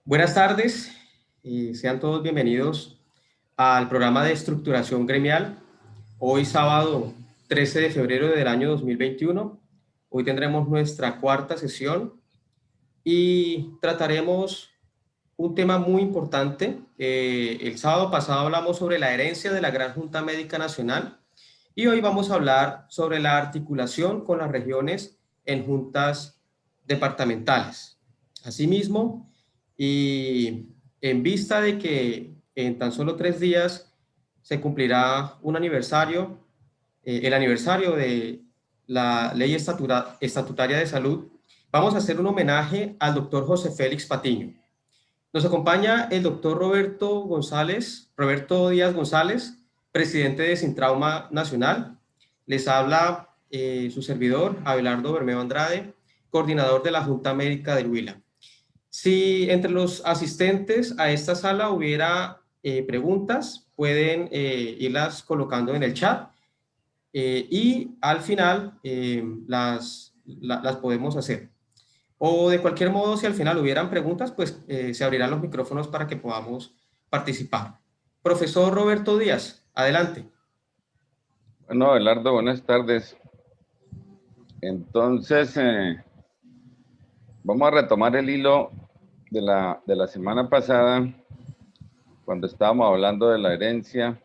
Buenas tardes y sean todos bienvenidos al programa de estructuración gremial. Hoy sábado 13 de febrero del año 2021. Hoy tendremos nuestra cuarta sesión y trataremos un tema muy importante. El sábado pasado hablamos sobre la herencia de la Gran Junta Médica Nacional y hoy vamos a hablar sobre la articulación con las regiones en juntas departamentales. Asimismo, y en vista de que en tan solo 3 días se cumplirá un aniversario, el aniversario de la Ley Estatutaria de Salud, vamos a hacer un homenaje al doctor José Félix Patiño. Nos acompaña el doctor Roberto Díaz González, presidente de Sintrauma Nacional. Les habla su servidor, Abelardo Bermeo Andrade, coordinador de la Junta Médica del Huila. Si entre los asistentes a esta sala hubiera preguntas, pueden irlas colocando en el chat y al final las podemos hacer. O de cualquier modo, si al final hubieran preguntas, pues se abrirán los micrófonos para que podamos participar. Profesor Roberto Díaz, adelante. Bueno, Abelardo, buenas tardes. Entonces, vamos a retomar el hilo de la semana pasada, cuando estábamos hablando de la herencia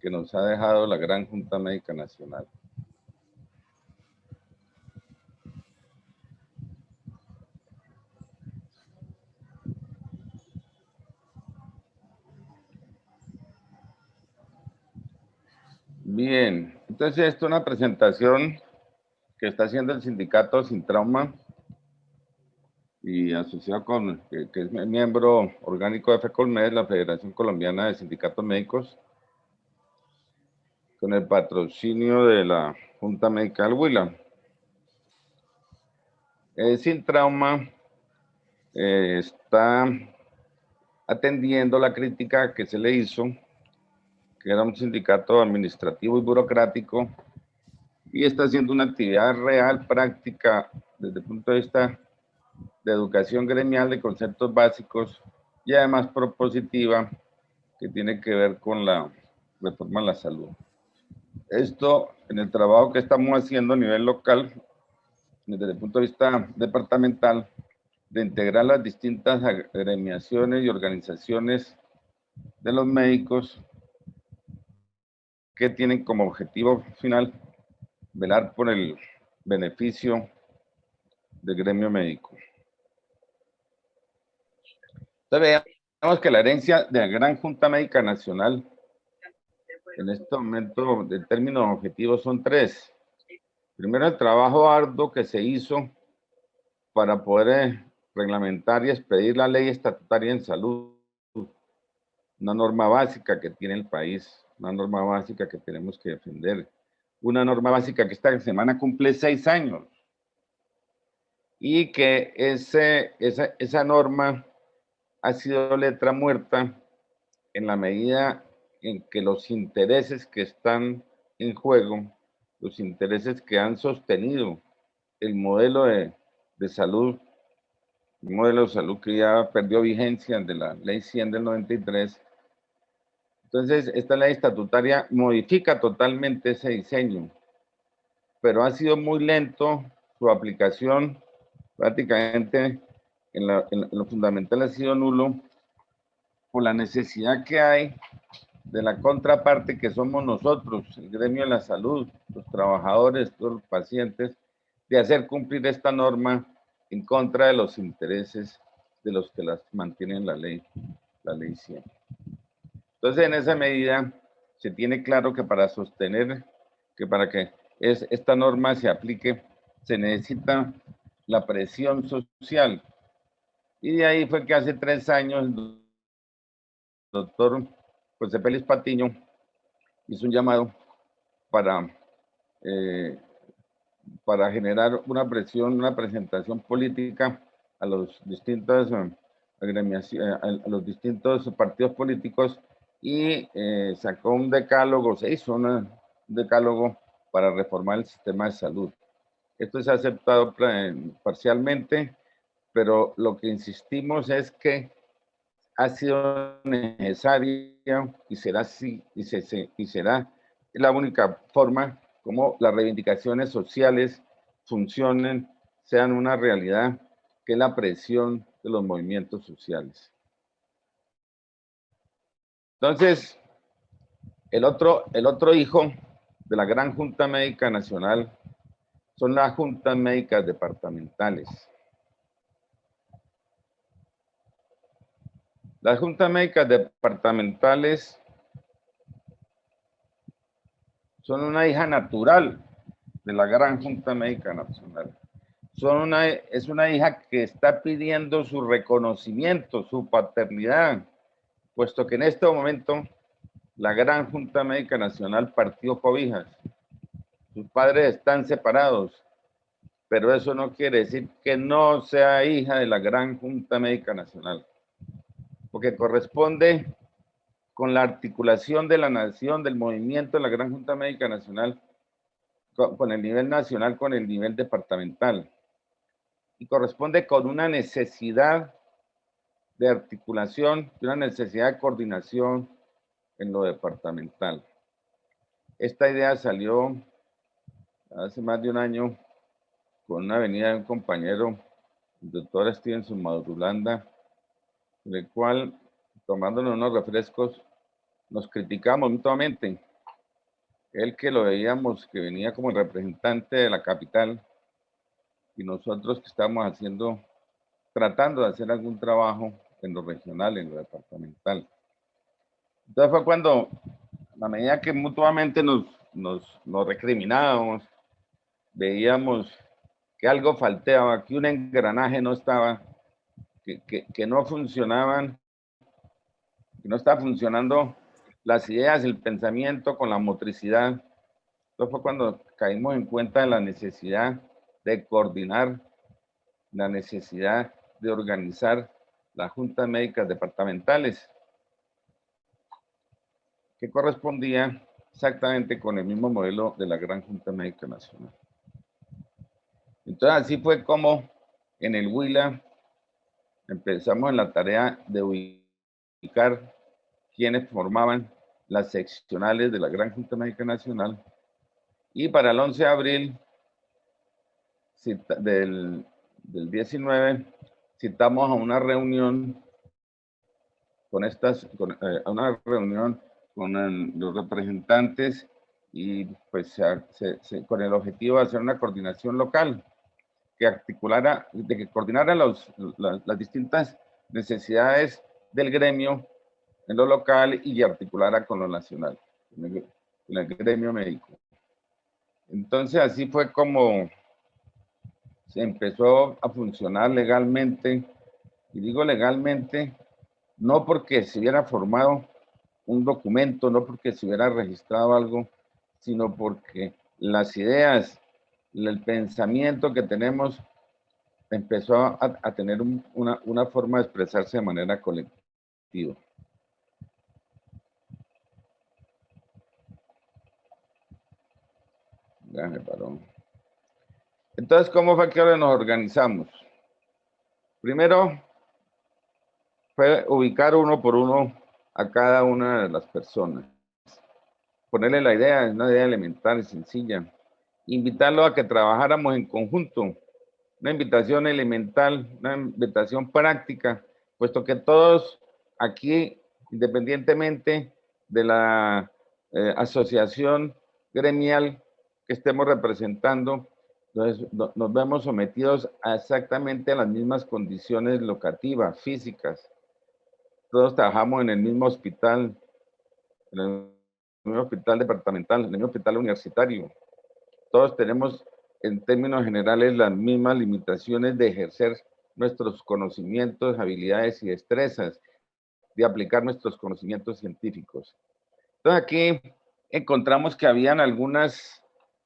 que nos ha dejado la Gran Junta Médica Nacional. Bien, entonces esto es una presentación que está haciendo el sindicato Sintrauma y asociado con, que es miembro orgánico de FECOLMED, la Federación Colombiana de Sindicatos Médicos, con el patrocinio de la Junta Médica del Huila. Sintrauma está atendiendo la crítica que se le hizo, que era un sindicato administrativo y burocrático, y está haciendo una actividad real, práctica, desde el punto de vista de educación gremial, de conceptos básicos, y además propositiva, que tiene que ver con la reforma a la salud. Esto, en el trabajo que estamos haciendo a nivel local, desde el punto de vista departamental, de integrar las distintas agremiaciones y organizaciones de los médicos que tienen como objetivo final velar por el beneficio del gremio médico. Entonces veamos que la herencia de la Gran Junta Médica Nacional en este momento, de términos objetivos, son tres. Primero, el trabajo arduo que se hizo para poder reglamentar y expedir la ley estatutaria en salud, una norma básica que tiene el país, una norma básica que tenemos que defender, una norma básica que esta semana cumple 6 años, y que esa norma ha sido letra muerta en la medida en que los intereses que están en juego, los intereses que han sostenido el modelo de salud, un modelo de salud que ya perdió vigencia de la Ley 100 del 93. Entonces, esta ley estatutaria modifica totalmente ese diseño, pero ha sido muy lento su aplicación, prácticamente en lo fundamental ha sido nulo por la necesidad que hay de la contraparte que somos nosotros, el gremio de la salud, los trabajadores, todos los pacientes, de hacer cumplir esta norma en contra de los intereses de los que las mantienen la ley 100. Entonces, en esa medida, se tiene claro que para sostener, que para que esta norma se aplique, se necesita la presión social. Y de ahí fue que hace 3 años el doctor José Félix Patiño hizo un llamado para generar una presión, una presentación política a los distintos a los distintos partidos políticos, y sacó un decálogo, se hizo un decálogo para reformar el sistema de salud. Esto se ha aceptado parcialmente, pero lo que insistimos es que ha sido necesaria y será así, y será la única forma como las reivindicaciones sociales funcionen, sean una realidad, que es la presión de los movimientos sociales. Entonces, el otro hijo de la Gran Junta Médica Nacional son las juntas médicas departamentales. Las juntas médicas departamentales son una hija natural de la Gran Junta Médica Nacional. Es una hija que está pidiendo su reconocimiento, su paternidad, puesto que en este momento la Gran Junta Médica Nacional partió cobijas. Sus padres están separados, pero eso no quiere decir que no sea hija de la Gran Junta Médica Nacional, porque corresponde con la articulación de la nación, del movimiento de la Gran Junta Médica Nacional, con el nivel nacional, con el nivel departamental, y corresponde con una necesidad de articulación, de una necesidad de coordinación en lo departamental. Esta idea salió hace más de un año con una venida de un compañero, el doctor Stevenson Madurulanda, en el cual, tomándonos unos refrescos, nos criticamos mutuamente. Él, que lo veíamos que venía como el representante de la capital, y nosotros que estamos haciendo, tratando de hacer algún trabajo en lo regional, en lo departamental. Entonces fue cuando, a medida que mutuamente nos recriminábamos, veíamos que algo faltaba, que un engranaje no estaba, que no funcionaban, que no estaba funcionando las ideas, el pensamiento con la motricidad. Entonces fue cuando caímos en cuenta de la necesidad de coordinar, la necesidad de organizar las juntas médicas departamentales, que correspondía exactamente con el mismo modelo de la Gran Junta Médica Nacional. Entonces así fue como en el Huila empezamos en la tarea de ubicar quienes formaban las seccionales de la Gran Junta Médica Nacional, y para el 11 de abril del 19 citamos a una reunión a una reunión con los representantes, y pues con el objetivo de hacer una coordinación local que coordinara las distintas necesidades del gremio en lo local y articulara con lo nacional, con el gremio médico. Entonces así fue como se empezó a funcionar legalmente, y digo legalmente no porque se hubiera formado un documento, no porque se hubiera registrado algo, sino porque las ideas, el pensamiento que tenemos empezó a tener una forma de expresarse de manera colectiva. Ya me paró. Entonces, ¿cómo fue que ahora nos organizamos? Primero fue ubicar uno por uno a cada una de las personas. Ponerle la idea, es una idea elemental y sencilla. Invitarlo a que trabajáramos en conjunto. Una invitación elemental, una invitación práctica, puesto que todos aquí, independientemente de la asociación gremial que estemos representando, entonces, nos vemos sometidos a exactamente las mismas condiciones locativas, físicas. Todos trabajamos en el mismo hospital, en el mismo hospital departamental, en el mismo hospital universitario. Todos tenemos, en términos generales, las mismas limitaciones de ejercer nuestros conocimientos, habilidades y destrezas, de aplicar nuestros conocimientos científicos. Entonces aquí encontramos que habían algunas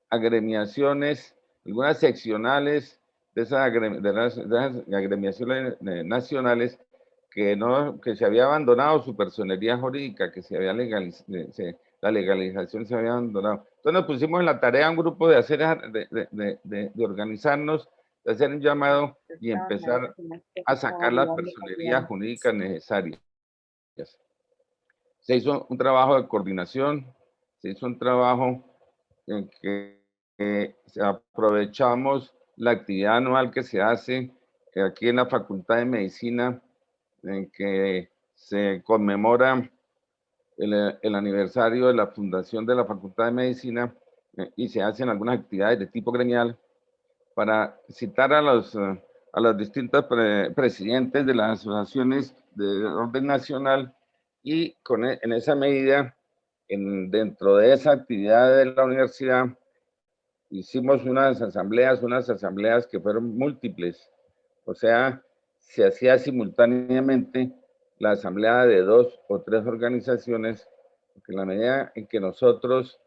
agremiaciones, algunas seccionales de esas agremiaciones nacionales que se había abandonado su personería jurídica, que se había la legalización se había abandonado. Entonces nos pusimos en la tarea un grupo de organizarnos, de hacer un llamado y empezar a sacar las personerías jurídicas necesarias. Se hizo un trabajo de coordinación, se hizo un trabajo en que aprovechamos la actividad anual que se hace aquí en la Facultad de Medicina, en que se conmemora el aniversario de la fundación de la Facultad de Medicina y se hacen algunas actividades de tipo gremial para citar a los distintos presidentes de las asociaciones de orden nacional y en esa medida, dentro de esa actividad de la universidad, hicimos unas asambleas que fueron múltiples, o sea, se hacía simultáneamente la asamblea de 2 o 3 organizaciones, porque en la medida en que nosotros,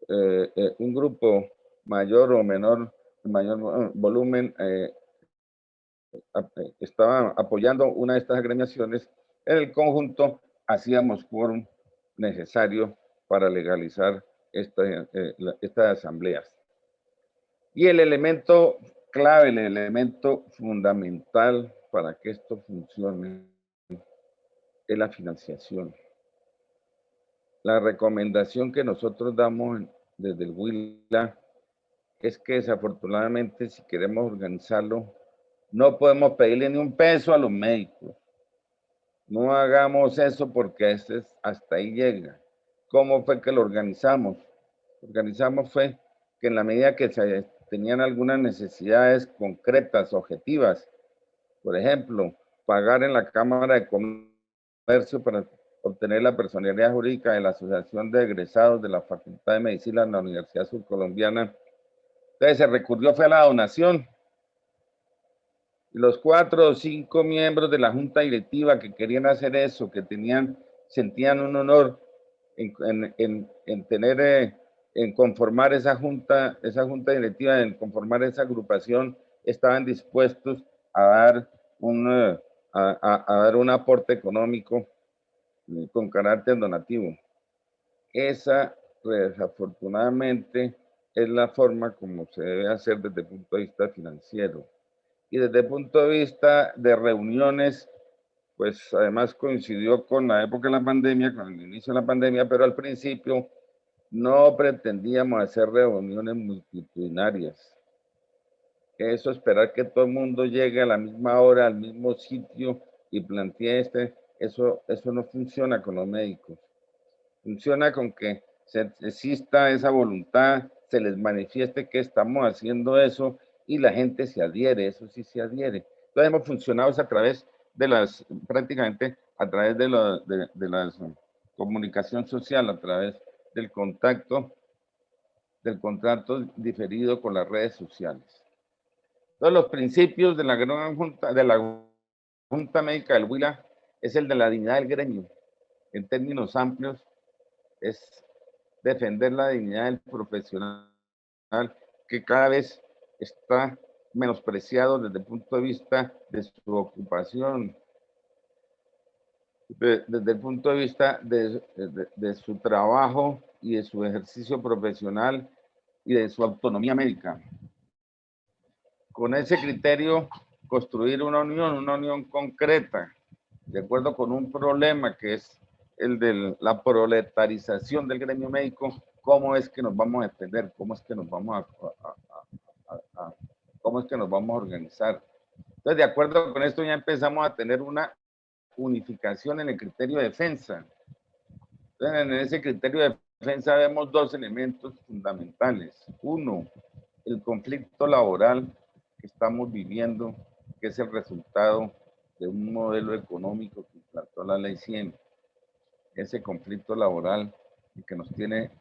un grupo mayor o menor, mayor volumen, estaba apoyando una de estas agremiaciones, en el conjunto hacíamos quórum necesario para legalizar estas asambleas. Y el elemento clave, el elemento fundamental para que esto funcione es la financiación. La recomendación que nosotros damos desde el Huila es que desafortunadamente si queremos organizarlo, no podemos pedirle ni un peso a los médicos. No hagamos eso porque hasta ahí llega. ¿Cómo fue que lo organizamos? Organizamos fue que en la medida que se tenían algunas necesidades concretas, objetivas, por ejemplo, pagar en la Cámara de Comercio para obtener la personalidad jurídica de la Asociación de Egresados de la Facultad de Medicina en la Universidad Surcolombiana. Entonces se recurrió fue a la donación. Los 4 o 5 miembros de la junta directiva que querían hacer eso, que sentían un honor en tener, en conformar esa junta directiva, en conformar esa agrupación, estaban dispuestos a dar un aporte económico con carácter donativo. Esa, desafortunadamente, es la forma como se debe hacer desde el punto de vista financiero. Y desde el punto de vista de reuniones, pues además coincidió con la época de la pandemia, con el inicio de la pandemia, pero al principio no pretendíamos hacer reuniones multitudinarias. Eso, esperar que todo el mundo llegue a la misma hora, al mismo sitio y plantee eso no funciona con los médicos. Funciona con que exista esa voluntad, se les manifieste que estamos haciendo eso y la gente se adhiere, eso sí se adhiere. Entonces hemos funcionado a través de prácticamente a través de la comunicación social, a través del contacto, del contrato diferido con las redes sociales. Entonces los principios de la gran junta, de la Junta Médica del Huila, es el de la dignidad del gremio. En términos amplios, es defender la dignidad del profesional que cada vez está menospreciado desde el punto de vista de su ocupación, desde el punto de vista de su trabajo y de su ejercicio profesional y de su autonomía médica. Con ese criterio, construir una unión concreta, de acuerdo con un problema que es el de la proletarización del gremio médico. ¿Cómo es que nos vamos a defender? ¿Cómo es que nos vamos cómo es que nos vamos a organizar? Entonces, de acuerdo con esto, ya empezamos a tener una unificación en el criterio de defensa. Entonces, en ese criterio de defensa vemos 2 elementos fundamentales. Uno, el conflicto laboral que estamos viviendo, que es el resultado de un modelo económico que implantó la Ley 100. Ese conflicto laboral que nos tiene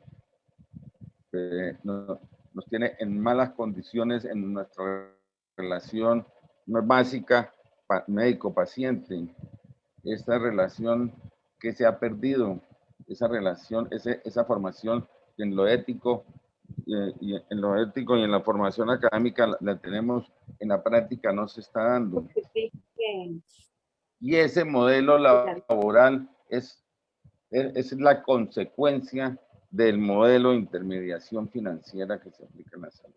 en malas condiciones en nuestra relación básica médico-paciente. Esta relación que se ha perdido, esa relación, esa formación en lo ético y en la formación académica la tenemos, en la práctica no se está dando. Y ese modelo laboral es la consecuencia del modelo de intermediación financiera que se aplica en la salud.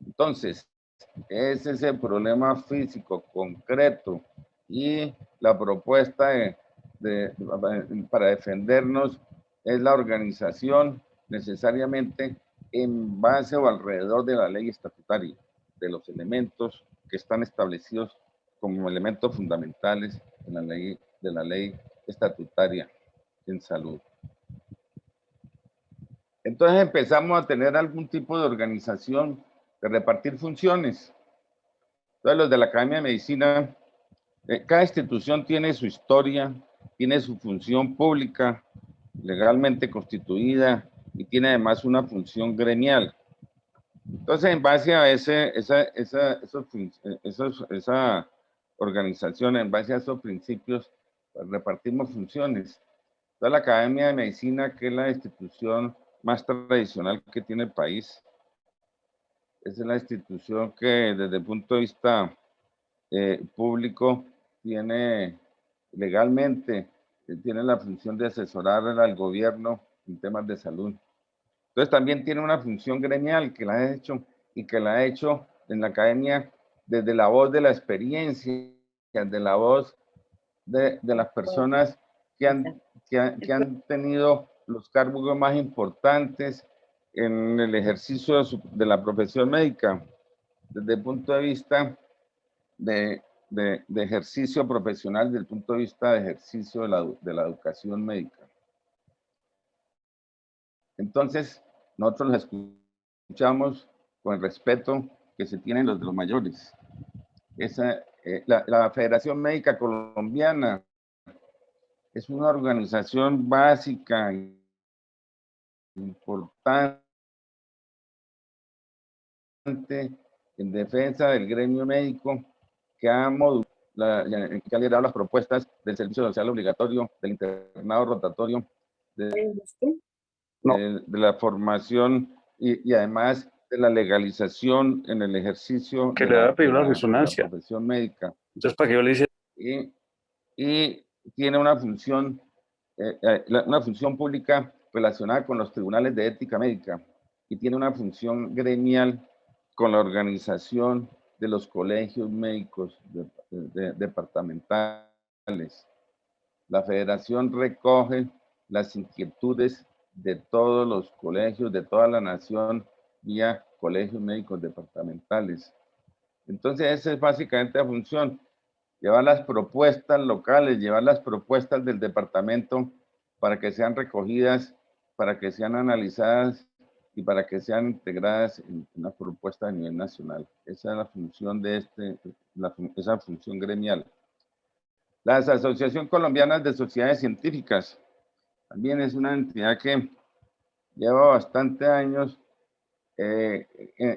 Entonces, ese es el problema físico concreto y la propuesta para defendernos es la organización necesariamente en base o alrededor de la ley estatutaria, de los elementos que están establecidos como elementos fundamentales en la ley estatutaria en salud. Entonces empezamos a tener algún tipo de organización, de repartir funciones. Entonces los de la Academia de Medicina, cada institución tiene su historia, tiene su función pública, legalmente constituida, y tiene además una función gremial. Entonces, en base a esa organización, en base a esos principios, pues, repartimos funciones. Entonces, la Academia de Medicina, que es la institución más tradicional que tiene el país, es la institución que desde el punto de vista público tiene legalmente, tiene la función de asesorar al gobierno en temas de salud. Entonces también tiene una función gremial que la ha hecho y que la ha hecho en la academia desde la voz de la experiencia, de la voz de las personas que han tenido los cargos más importantes en el ejercicio de la profesión médica, desde el punto de vista de ejercicio profesional, desde el punto de vista de ejercicio de la educación médica. Entonces, nosotros los escuchamos con el respeto que se tienen los de los mayores. La Federación Médica Colombiana es una organización básica, importante, en defensa del gremio médico, que ha liderado las propuestas del servicio social obligatorio, del internado rotatorio, de la formación y además de la legalización en el ejercicio que le va a pedir una la resonancia. profesión médica. Entonces, ¿para qué yo le hice? Y tiene una función pública relacionada con los tribunales de ética médica y tiene una función gremial con la organización de los colegios médicos departamentales. La federación recoge las inquietudes de todos los colegios, de toda la nación, vía colegios médicos departamentales. Entonces, esa es básicamente la función, llevar las propuestas locales, llevar las propuestas del departamento para que sean recogidas, para que sean analizadas y para que sean integradas en una propuesta a nivel nacional. Esa es la función de esa función gremial. Las Asociación Colombiana de Sociedades Científicas también es una entidad que lleva bastantes años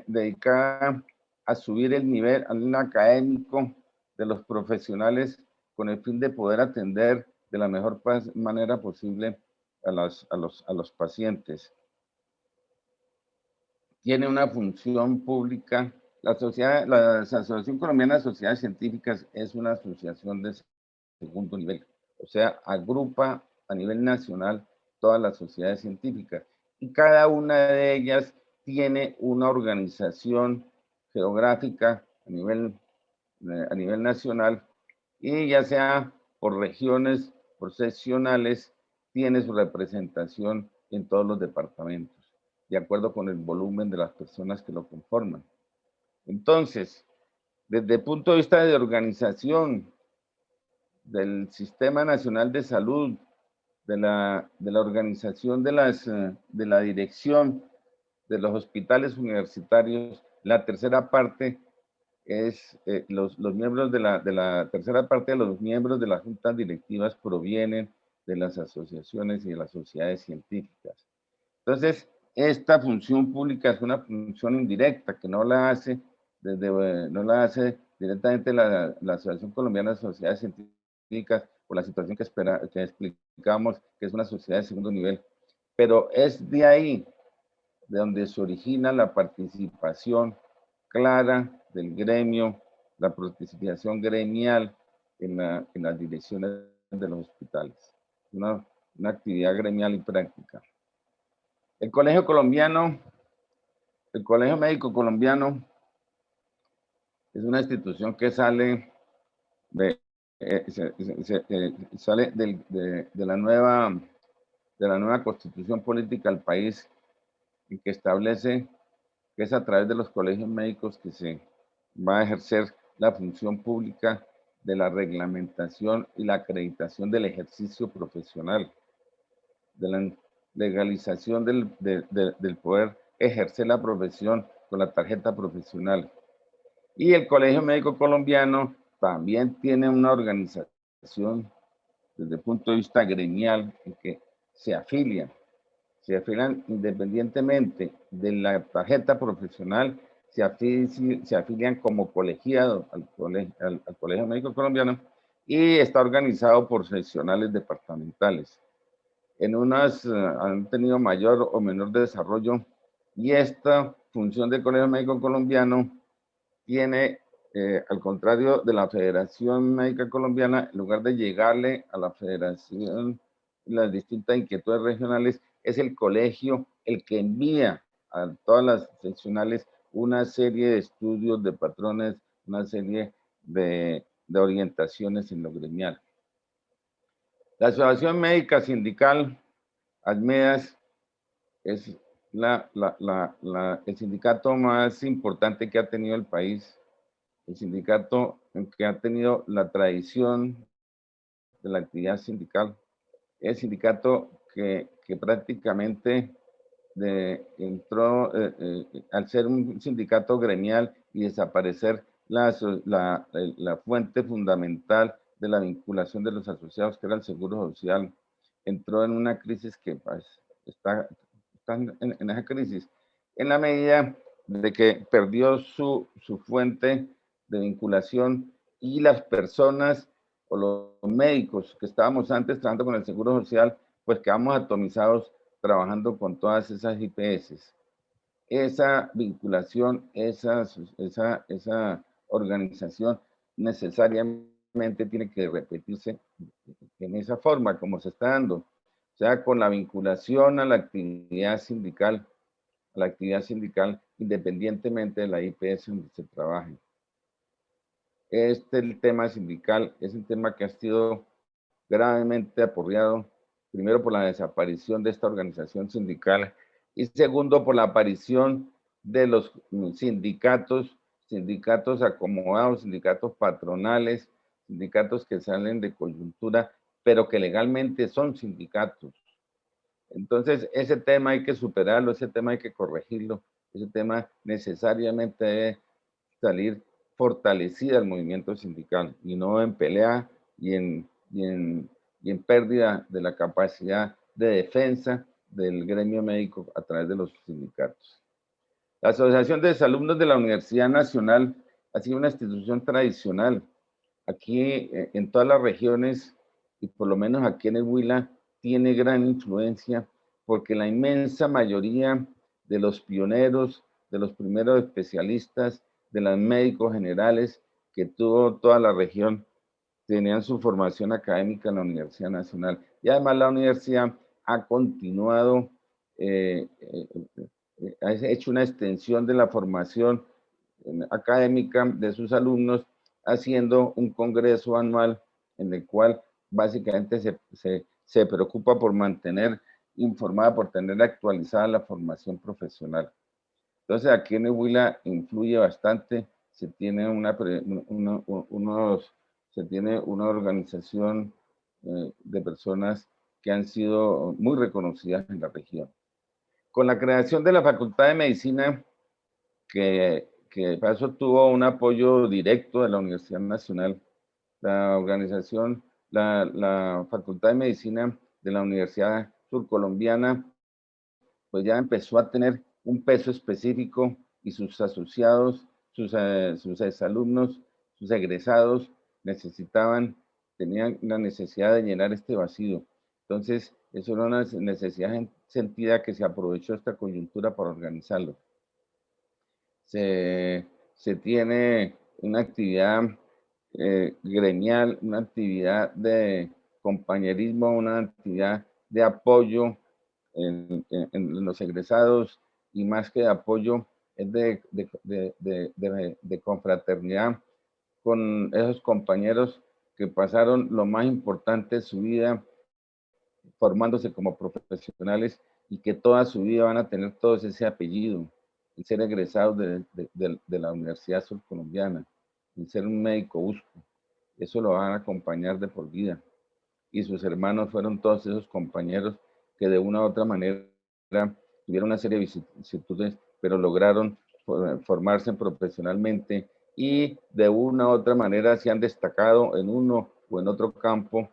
dedicada a subir el nivel académico de los profesionales con el fin de poder atender de la mejor manera posible a los pacientes. Tiene una función pública. La Asociación Colombiana de Sociedades Científicas es una asociación de segundo nivel, o sea, agrupa a nivel nacional todas las sociedades científicas y cada una de ellas tiene una organización geográfica a nivel nacional y ya sea por regiones, por seccionales, tiene su representación en todos los departamentos, de acuerdo con el volumen de las personas que lo conforman. Entonces, desde el punto de vista de organización del Sistema Nacional de Salud, de la organización de la dirección de los hospitales universitarios, la tercera parte es los miembros de la tercera parte de los miembros de las juntas directivas provienen de las asociaciones y de las sociedades científicas. Entonces, esta función pública es una función indirecta que no la hace directamente la Asociación Colombiana de Sociedades Científicas por la situación que explicamos, que es una sociedad de segundo nivel, pero es de ahí de donde se origina la participación clara del gremio, la participación gremial en las direcciones de los hospitales. Una actividad gremial y práctica. El Colegio Médico Colombiano es una institución que sale de sale de la nueva constitución política del país, en que establece que es a través de los colegios médicos que se va a ejercer la función pública de la reglamentación y la acreditación del ejercicio profesional, de la legalización del poder ejercer la profesión con la tarjeta profesional. Y el Colegio Médico Colombiano también tiene una organización desde el punto de vista gremial en que se afilian independientemente de la tarjeta profesional, se afilian como colegiado al Colegio Médico Colombiano y está organizado por seccionales departamentales. En unas han tenido mayor o menor desarrollo y esta función del Colegio Médico Colombiano tiene, al contrario de la Federación Médica Colombiana, en lugar de llegarle a la Federación las distintas inquietudes regionales, es el colegio el que envía a todas las seccionales una serie de estudios de patrones, una serie de orientaciones en lo gremial. La Asociación Médica Sindical, ASMEDAS, es el sindicato más importante que ha tenido el país, el sindicato que ha tenido la tradición de la actividad sindical, el sindicato que prácticamente entró, al ser un sindicato gremial y desaparecer la fuente fundamental de la vinculación de los asociados, que era el Seguro Social, entró en una crisis que pues, está en esa crisis, en la medida de que perdió su fuente de vinculación y las personas o los médicos que estábamos antes trabajando con el Seguro Social, pues quedamos atomizados trabajando con todas esas IPS. Esa vinculación, esa organización necesariamente tiene que repetirse en esa forma como se está dando, o sea, con la vinculación a la actividad sindical, independientemente de la IPS donde se trabaje. El tema sindical es un tema que ha sido gravemente aporreado, primero por la desaparición de esta organización sindical y segundo por la aparición de los sindicatos acomodados, sindicatos patronales, sindicatos que salen de coyuntura, pero que legalmente son sindicatos. Entonces, ese tema hay que superarlo, ese tema hay que corregirlo, ese tema necesariamente debe salir fortalecida el movimiento sindical y no en pelea y en pérdida de la capacidad de defensa del gremio médico a través de los sindicatos. La Asociación de Exalumnos de la Universidad Nacional ha sido una institución tradicional. Aquí en todas las regiones, y por lo menos aquí en el Huila, tiene gran influencia porque la inmensa mayoría de los pioneros, de los primeros especialistas, de los médicos generales que tuvo toda la región, tenían su formación académica en la Universidad Nacional. Y además la universidad ha continuado, ha hecho una extensión de la formación académica de sus alumnos, haciendo un congreso anual en el cual básicamente se preocupa por mantener informada, por tener actualizada la formación profesional. Entonces aquí en el Huila influye bastante, se tiene una organización de personas que han sido muy reconocidas en la región. Con la creación de la Facultad de Medicina, que para eso tuvo un apoyo directo de la Universidad Nacional, la organización, la Facultad de Medicina de la Universidad Surcolombiana, pues ya empezó a tener un peso específico y sus asociados, sus exalumnos, sus egresados tenían la necesidad de llenar este vacío. Entonces, eso era una necesidad sentida que se aprovechó esta coyuntura para organizarlo. Se tiene una actividad gremial, una actividad de compañerismo, una actividad de apoyo en los egresados y más que de apoyo es de confraternidad con esos compañeros que pasaron lo más importante de su vida formándose como profesionales y que toda su vida van a tener todos ese apellido, el ser egresados de la Universidad Surcolombiana, el ser un médico USCO. Eso lo van a acompañar de por vida. Y sus hermanos fueron todos esos compañeros que de una u otra manera tuvieron una serie de vicisitudes, pero lograron formarse profesionalmente y de una u otra manera se han destacado en uno o en otro campo,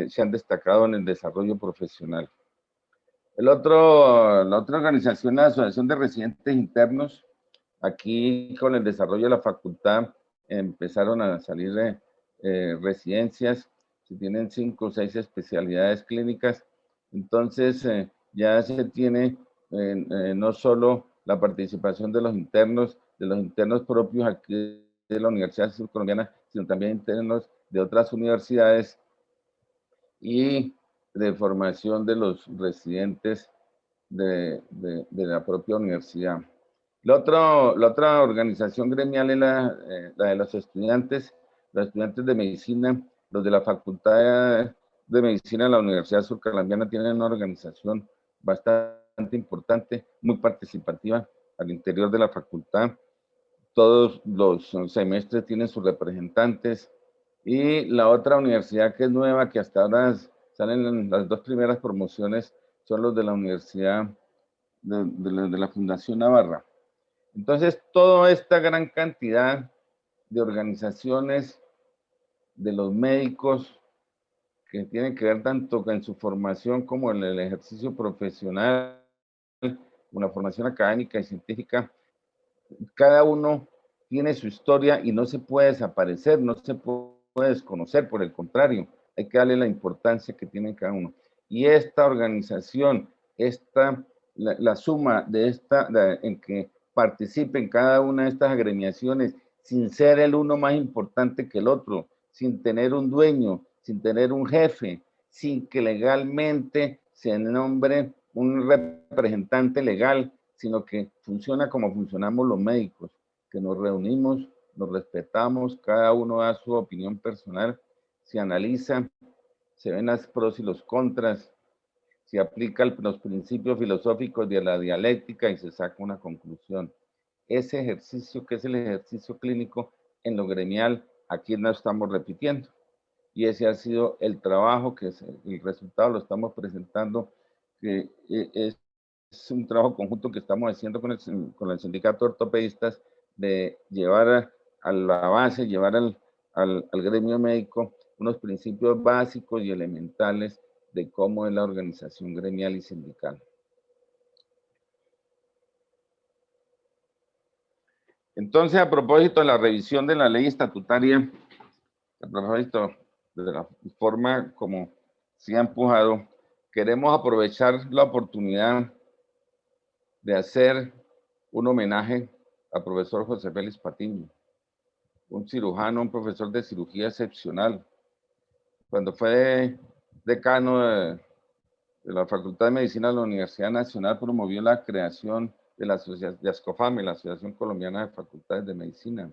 se han destacado en el desarrollo profesional. La otra organización, la Asociación de Residentes Internos, aquí con el desarrollo de la facultad empezaron a salir residencias, se tienen 5 o 6 especialidades clínicas, entonces ya se tiene no solo la participación de los internos propios aquí de la Universidad Surcolombiana, sino también internos de otras universidades y de formación de los residentes de la propia universidad. La otra organización gremial es la de los estudiantes de medicina, los de la Facultad de Medicina de la Universidad Surcolombiana tienen una organización bastante importante, muy participativa al interior de la facultad. Todos los semestres tienen sus representantes. Y la otra universidad que es nueva, que hasta ahora salen en las 2 primeras promociones, son los de la Universidad de la Fundación Navarra. Entonces, toda esta gran cantidad de organizaciones de los médicos que tienen que ver tanto en su formación como en el ejercicio profesional, una formación académica y científica, cada uno tiene su historia y no se puede desaparecer, no se puede desconocer, por el contrario, hay que darle la importancia que tiene cada uno. Y esta organización, la suma en que participen cada una de estas agremiaciones, sin ser el uno más importante que el otro, sin tener un dueño, sin tener un jefe, sin que legalmente se nombre un representante legal, sino que funciona como funcionamos los médicos, que nos reunimos, nos respetamos, cada uno da su opinión personal, se analiza, se ven las pros y los contras, se aplican los principios filosóficos de la dialéctica y se saca una conclusión. Ese ejercicio, que es el ejercicio clínico en lo gremial, aquí no estamos repitiendo. Y ese ha sido el trabajo, que es el resultado lo estamos presentando, que es un trabajo conjunto que estamos haciendo con el sindicato de ortopedistas, de llevar a la base, llevar al gremio médico unos principios básicos y elementales de cómo es la organización gremial y sindical. Entonces, a propósito de la revisión de la ley estatutaria, a propósito de la forma como se ha empujado, queremos aprovechar la oportunidad de hacer un homenaje al profesor José Félix Patiño, un cirujano, un profesor de cirugía excepcional. Cuando fue decano de la Facultad de Medicina de la Universidad Nacional, promovió la creación de la Asociación de ASCOFAME, la Asociación Colombiana de Facultades de Medicina.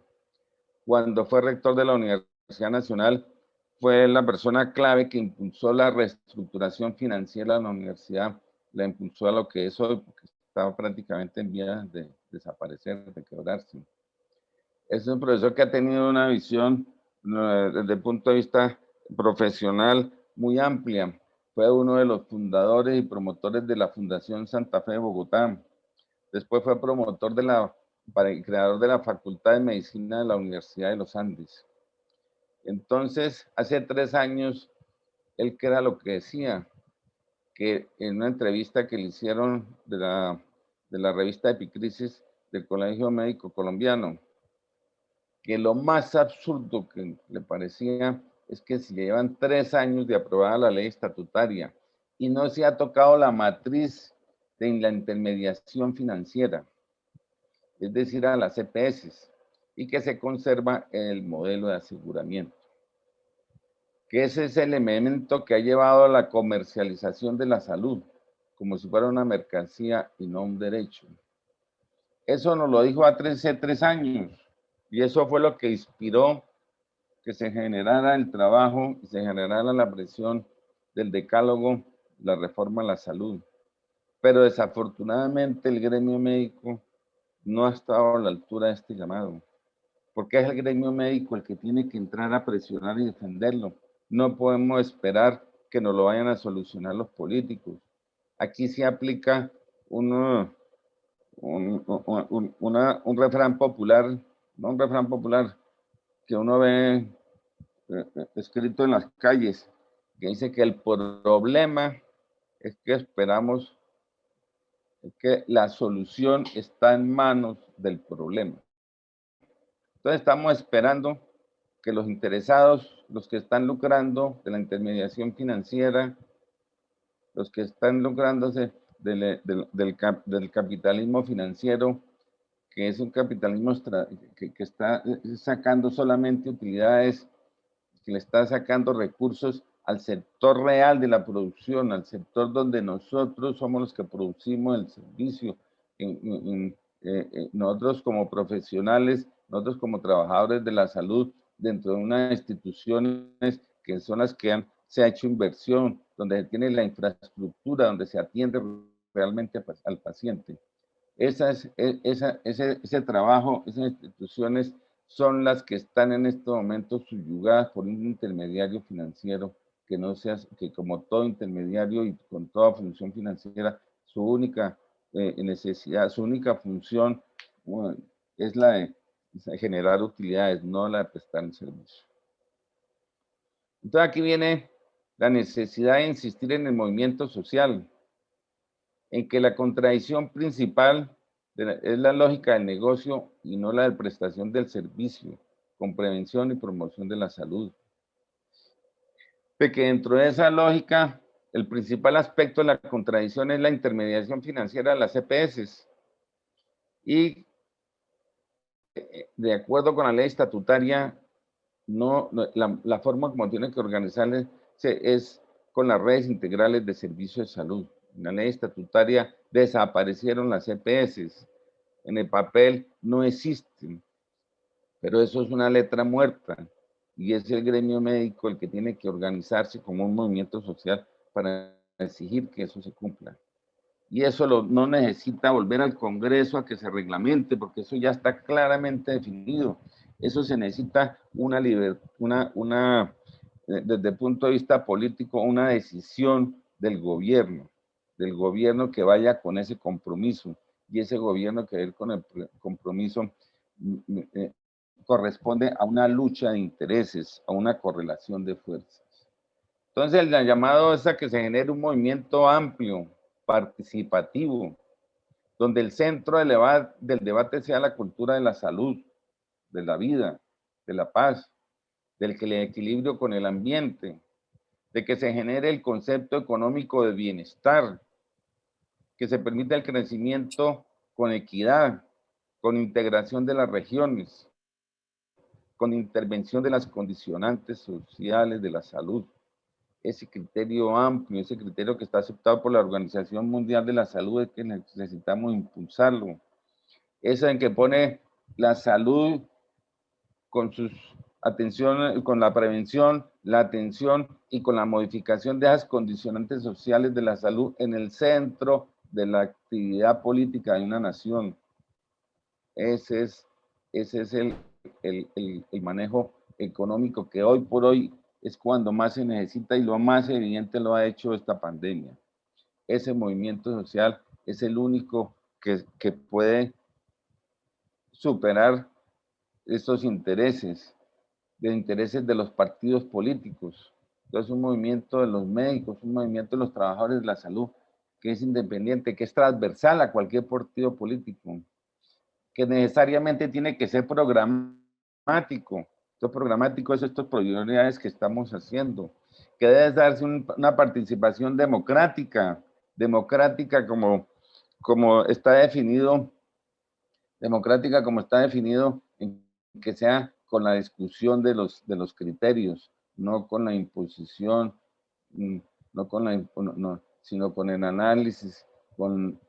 Cuando fue rector de la Universidad Nacional, fue la persona clave que impulsó la reestructuración financiera de la universidad, la impulsó a lo que es hoy, porque estaba prácticamente en vías de desaparecer, de quebrarse. Es un profesor que ha tenido una visión desde el punto de vista profesional muy amplia. Fue uno de los fundadores y promotores de la Fundación Santa Fe de Bogotá. Después fue promotor creador de la Facultad de Medicina de la Universidad de los Andes. Entonces, hace 3 años, él que era lo que decía, que en una entrevista que le hicieron de la revista Epicrisis del Colegio Médico Colombiano, que lo más absurdo que le parecía es que si llevan 3 años de aprobada la ley estatutaria y no se ha tocado la matriz de la intermediación financiera, es decir, a las EPS, y que se conserva el modelo de aseguramiento, que ese es el elemento que ha llevado a la comercialización de la salud, como si fuera una mercancía y no un derecho. Eso nos lo dijo hace 3 años, y eso fue lo que inspiró que se generara el trabajo y se generara la presión del decálogo, la reforma a la salud. Pero desafortunadamente el gremio médico no ha estado a la altura de este llamado, porque es el gremio médico el que tiene que entrar a presionar y defenderlo. No podemos esperar que nos lo vayan a solucionar los políticos. Aquí se aplica un refrán popular, no un refrán popular que uno ve escrito en las calles, que dice que el problema es que esperamos, es que la solución está en manos del problema. Entonces estamos esperando que los interesados, los que están lucrando de la intermediación financiera, los que están lucrándose del capitalismo financiero, que es un capitalismo que está sacando solamente utilidades, que le está sacando recursos al sector real de la producción, al sector donde nosotros somos los que producimos el servicio. Nosotros como profesionales, nosotros como trabajadores de la salud, dentro de unas instituciones que son las que se ha hecho inversión, donde se tiene la infraestructura, donde se atiende realmente al paciente. Ese trabajo, esas instituciones son las que están en este momento subyugadas por un intermediario financiero que no sea, que como todo intermediario y con toda función financiera, su única necesidad, su única función es la de generar utilidades, no la de prestar el servicio. Entonces aquí viene la necesidad de insistir en el movimiento social, en que la contradicción principal es la lógica del negocio y no la de prestación del servicio, con prevención y promoción de la salud. De que dentro de esa lógica, el principal aspecto de la contradicción es la intermediación financiera de las EPS. Y de acuerdo con la ley estatutaria, la forma como tiene que organizarse es con las redes integrales de servicios de salud. En la ley estatutaria desaparecieron las EPS. En el papel no existen, pero eso es una letra muerta y es el gremio médico el que tiene que organizarse como un movimiento social para exigir que eso se cumpla. Y eso no necesita volver al Congreso a que se reglamente, porque eso ya está claramente definido. Eso se necesita desde el punto de vista político, una decisión del gobierno que vaya con ese compromiso. Y ese gobierno que va con el compromiso corresponde a una lucha de intereses, a una correlación de fuerzas. Entonces, el llamado es a que se genere un movimiento amplio, participativo, donde el centro del debate sea la cultura de la salud, de la vida, de la paz, del equilibrio con el ambiente, de que se genere el concepto económico de bienestar, que se permita el crecimiento con equidad, con integración de las regiones, con intervención de las condicionantes sociales de la salud. Ese criterio amplio, ese criterio que está aceptado por la Organización Mundial de la Salud, es que necesitamos impulsarlo. Ese en que pone la salud con sus atención, con la prevención, la atención y con la modificación de esas condicionantes sociales de la salud en el centro de la actividad política de una nación. Ese es el manejo económico que hoy por hoy es cuando más se necesita y lo más evidente lo ha hecho esta pandemia. Ese movimiento social es el único que puede superar estos intereses de los partidos políticos. Entonces, un movimiento de los médicos, un movimiento de los trabajadores de la salud, que es independiente, que es transversal a cualquier partido político, que necesariamente tiene que ser programático. Esto programático es estas prioridades que estamos haciendo, que debe darse una participación democrática como está definido, en que sea con la discusión de los criterios, no con la imposición, sino con el análisis, con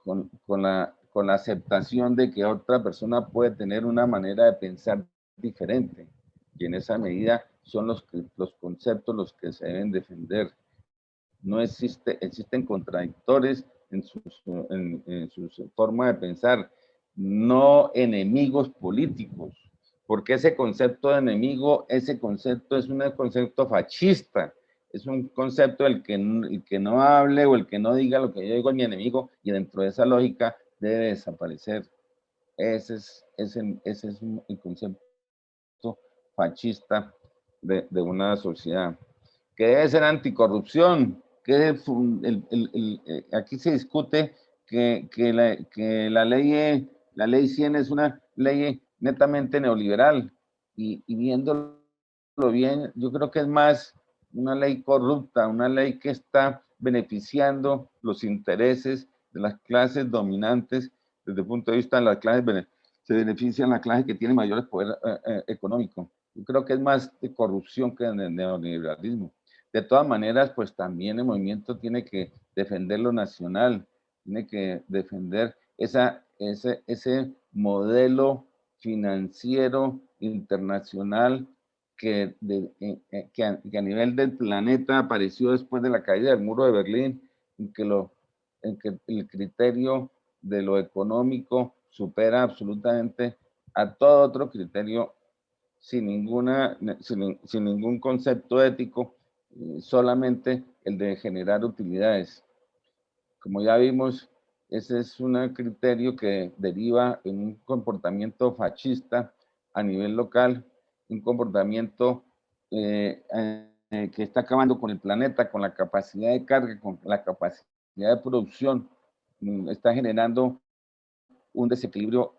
la aceptación de que otra persona puede tener una manera de pensar diferente. Y en esa medida son los conceptos los que se deben defender. No existen contradictores en su forma de pensar, no enemigos políticos, porque ese concepto de enemigo, ese concepto es un concepto fascista, es un concepto el que no hable o el que no diga lo que yo digo es mi enemigo, y dentro de esa lógica debe desaparecer. Ese es el concepto fascista de una sociedad. Que debe ser anticorrupción, aquí se discute que la ley 100 es una ley netamente neoliberal, y viéndolo bien, yo creo que es más una ley corrupta, una ley que está beneficiando los intereses de las clases dominantes desde el punto de vista de las clases, se benefician la clase que tiene mayor poder económico. Yo creo que es más de corrupción que de neoliberalismo. De todas maneras, pues también el movimiento tiene que defender lo nacional, tiene que defender ese modelo financiero internacional que a nivel del planeta apareció después de la caída del muro de Berlín, en que el criterio de lo económico supera absolutamente a todo otro criterio sin ningún concepto ético, solamente el de generar utilidades. Como ya vimos, ese es un criterio que deriva en un comportamiento fascista a nivel local, un comportamiento que está acabando con el planeta, con la capacidad de carga, con la capacidad de producción, está generando un desequilibrio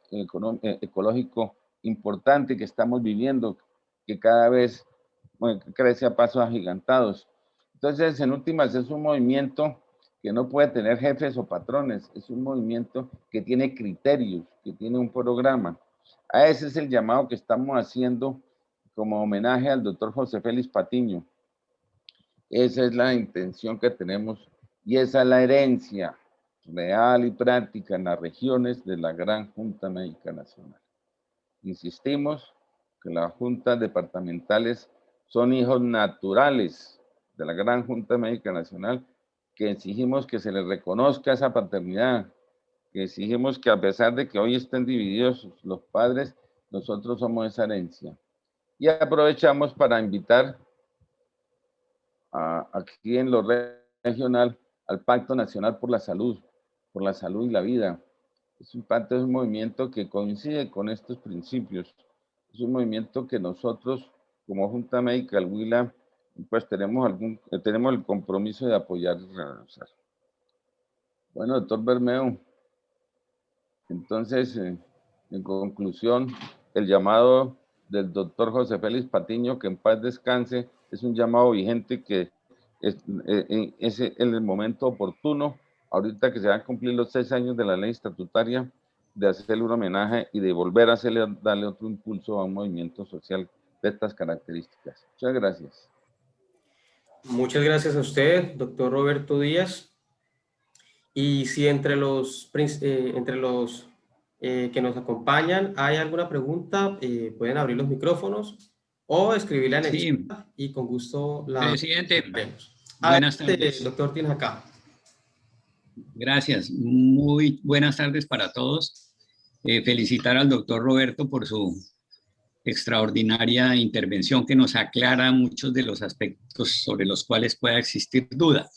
ecológico importante que estamos viviendo, que cada vez crece a pasos agigantados. Entonces, en últimas, es un movimiento que no puede tener jefes o patrones, es un movimiento que tiene criterios, que tiene un programa. A ese es el llamado que estamos haciendo como homenaje al doctor José Félix Patiño. Esa es la intención que tenemos y esa es la herencia real y práctica en las regiones de la Gran Junta Médica Nacional. Insistimos que las juntas departamentales son hijos naturales de la Gran Junta Médica Nacional, que exigimos que se les reconozca esa paternidad, que exigimos que a pesar de que hoy estén divididos los padres, nosotros somos esa herencia. Y aprovechamos para invitar aquí en lo regional al Pacto Nacional por la Salud y la Vida. Es un movimiento que coincide con estos principios. Es un movimiento que nosotros, como Junta Médica del Huila, pues tenemos el compromiso de apoyar y realizar. Bueno, doctor Bermeo, entonces, en conclusión, el llamado del doctor José Félix Patiño, que en paz descanse, es un llamado vigente que es en el momento oportuno, ahorita que se van a cumplir los 6 años de la ley estatutaria, de hacerle un homenaje y de volver a darle otro impulso a un movimiento social de estas características. Muchas gracias. Muchas gracias a usted, doctor Roberto Díaz. Y si entre los que nos acompañan hay alguna pregunta, pueden abrir los micrófonos o escribirla en el Sí, chat y con gusto la presidente, haremos. buenas Adelante, tardes. doctor Tinjacá. Gracias. Muy buenas tardes para todos. Felicitar al doctor Roberto por su extraordinaria intervención que nos aclara muchos de los aspectos sobre los cuales pueda existir duda.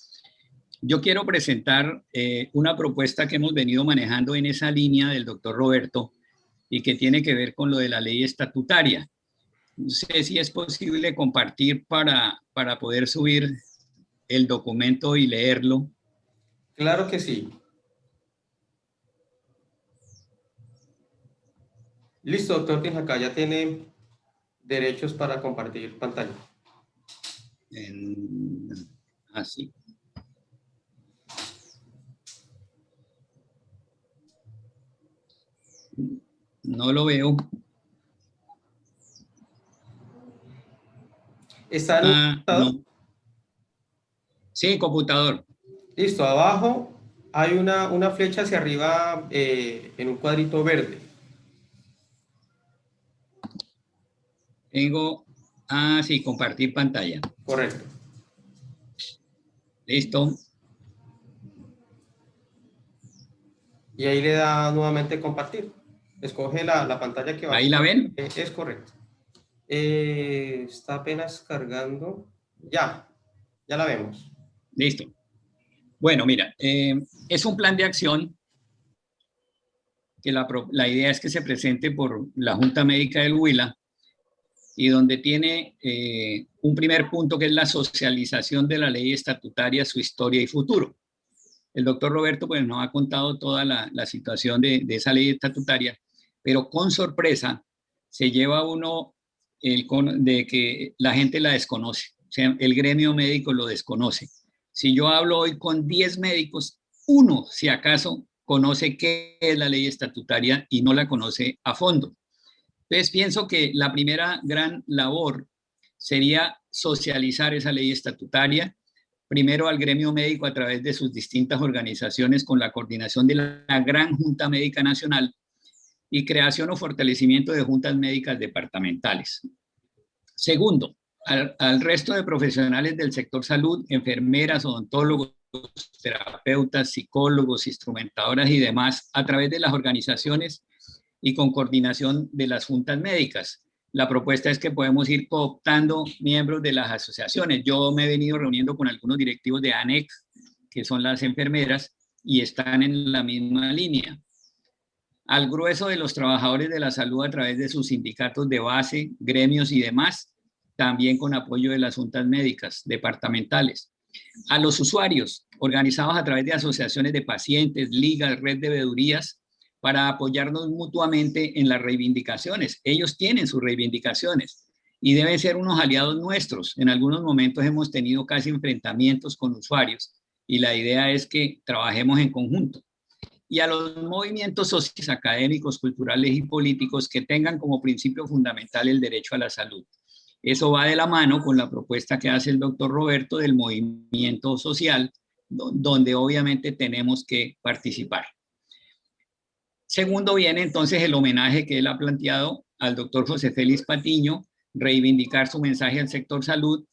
Yo quiero presentar una propuesta que hemos venido manejando en esa línea del doctor Roberto y que tiene que ver con lo de la ley estatutaria. No sé si es posible compartir para poder subir el documento y leerlo. Claro que sí. Listo, doctor Tinjacá, ya tiene derechos para compartir pantalla. Así. No lo veo. ¿Está en un computador? No. Sí, computador. Listo, abajo hay una flecha hacia arriba en un cuadrito verde. Tengo Ah, sí, compartir pantalla. Correcto. Listo. Y ahí le da nuevamente compartir. Escoge la pantalla que va a ¿Ahí la ven? Es correcto. Está apenas cargando. Ya la vemos. Listo. Bueno, mira, es un plan de acción que la idea es que se presente por la Junta Médica del Huila y donde tiene un primer punto que es la socialización de la ley estatutaria, su historia y futuro. El doctor Roberto pues nos ha contado toda la situación de esa ley estatutaria, pero con sorpresa se lleva uno de que la gente la desconoce, o sea, el gremio médico lo desconoce. Si yo hablo hoy con 10 médicos, uno, si acaso, conoce qué es la ley estatutaria y no la conoce a fondo. Entonces pienso que la primera gran labor sería socializar esa ley estatutaria, primero al gremio médico a través de sus distintas organizaciones con la coordinación de la Gran Junta Médica Nacional y creación o fortalecimiento de juntas médicas departamentales. Segundo, al resto de profesionales del sector salud, enfermeras, odontólogos, terapeutas, psicólogos, instrumentadoras y demás, a través de las organizaciones y con coordinación de las juntas médicas. La propuesta es que podemos ir cooptando miembros de las asociaciones. Yo me he venido reuniendo con algunos directivos de ANEC, que son las enfermeras, y están en la misma línea. Al grueso de los trabajadores de la salud a través de sus sindicatos de base, gremios y demás, también con apoyo de las juntas médicas departamentales. A los usuarios, organizados a través de asociaciones de pacientes, ligas, red de veedurías, para apoyarnos mutuamente en las reivindicaciones. Ellos tienen sus reivindicaciones y deben ser unos aliados nuestros. En algunos momentos hemos tenido casi enfrentamientos con usuarios y la idea es que trabajemos en conjunto. Y a los movimientos sociales, académicos, culturales y políticos que tengan como principio fundamental el derecho a la salud. Eso va de la mano con la propuesta que hace el doctor Roberto del movimiento social, donde obviamente tenemos que participar. Segundo viene entonces el homenaje que él ha planteado al doctor José Félix Patiño, reivindicar su mensaje al sector salud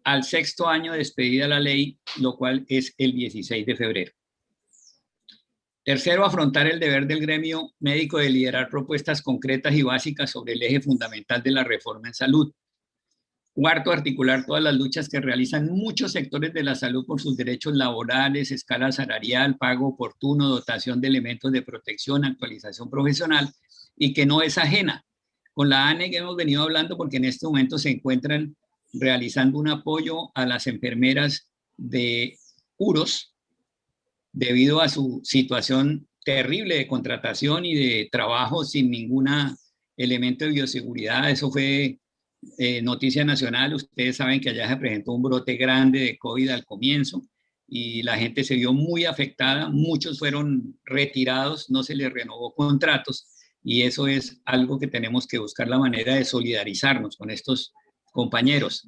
al 6º año de despedida la ley, lo cual es el 16 de febrero. Tercero, afrontar el deber del gremio médico de liderar propuestas concretas y básicas sobre el eje fundamental de la reforma en salud. Cuarto, articular todas las luchas que realizan muchos sectores de la salud por sus derechos laborales, escala salarial, pago oportuno, dotación de elementos de protección, actualización profesional, y que no es ajena. Con la ANEC hemos venido hablando porque en este momento se encuentran realizando un apoyo a las enfermeras de UROS debido a su situación terrible de contratación y de trabajo sin ningún elemento de bioseguridad. Eso fue noticia nacional. Ustedes saben que allá se presentó un brote grande de COVID al comienzo y la gente se vio muy afectada, muchos fueron retirados, no se les renovó contratos y eso es algo que tenemos que buscar la manera de solidarizarnos con estos compañeros.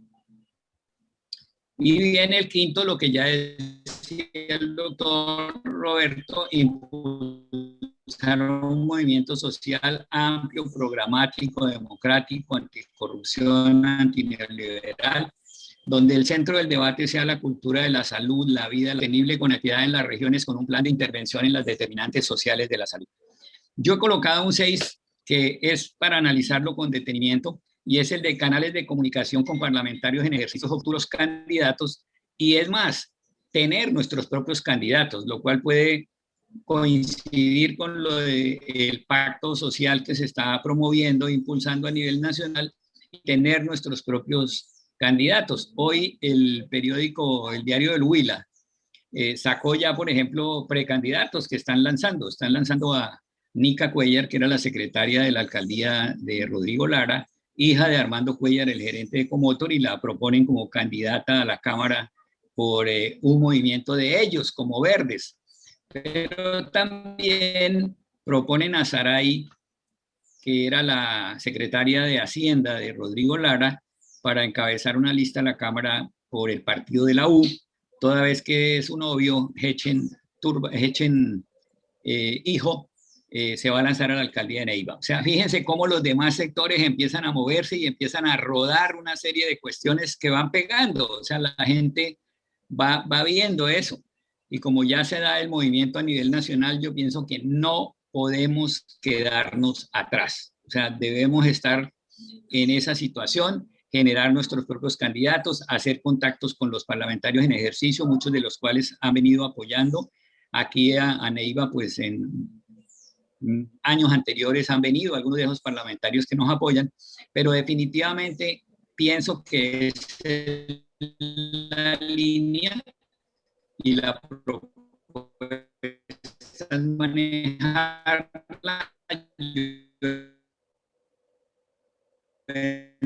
Y viene el quinto, lo que ya decía el doctor Roberto, impulsar un movimiento social amplio, programático, democrático, anticorrupción, antineoliberal, donde el centro del debate sea la cultura de la salud, la vida sostenible con equidad en las regiones, con un plan de intervención en las determinantes sociales de la salud. Yo he colocado un 6 que es para analizarlo con detenimiento, y es el de canales de comunicación con parlamentarios en ejercicios futuros candidatos, y es más, tener nuestros propios candidatos, lo cual puede coincidir con lo del pacto social que se está promoviendo, impulsando a nivel nacional, y tener nuestros propios candidatos. Hoy el periódico, el diario del Huila, sacó ya, por ejemplo, precandidatos que están lanzando a Nica Cuellar, que era la secretaria de la alcaldía de Rodrigo Lara, hija de Armando Cuellar, el gerente de Ecomotor, y la proponen como candidata a la Cámara por un movimiento de ellos, como Verdes. Pero también proponen a Saray, que era la secretaria de Hacienda de Rodrigo Lara, para encabezar una lista a la Cámara por el partido de la U, toda vez que su novio, Hechen hijo, se va a lanzar a la alcaldía de Neiva. O sea, fíjense cómo los demás sectores empiezan a moverse y empiezan a rodar una serie de cuestiones que van pegando. O sea, la gente va viendo eso. Y como ya se da el movimiento a nivel nacional, yo pienso que no podemos quedarnos atrás. O sea, debemos estar en esa situación, generar nuestros propios candidatos, hacer contactos con los parlamentarios en ejercicio, muchos de los cuales han venido apoyando aquí a Neiva, pues en años anteriores han venido algunos de esos parlamentarios que nos apoyan, pero definitivamente pienso que es la línea y la propuesta es manejarla. Yo he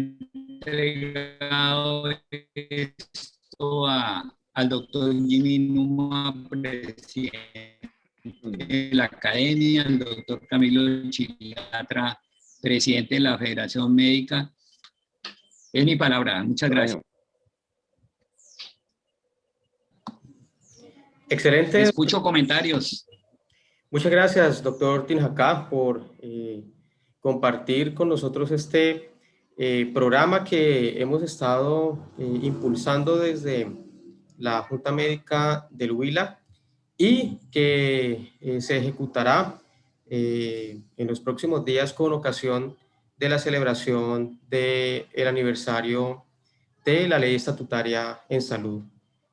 entregado esto al doctor Jimmy Numa, presidente de la academia, al doctor Camilo Chilatra, presidente de la Federación Médica. Es mi palabra. Muchas gracias. Excelente. Escucho comentarios. Muchas gracias, doctor Tinjacá, por compartir con nosotros este programa que hemos estado impulsando desde la Junta Médica del Huila y que se ejecutará en los próximos días con ocasión de la celebración del aniversario de la Ley Estatutaria en Salud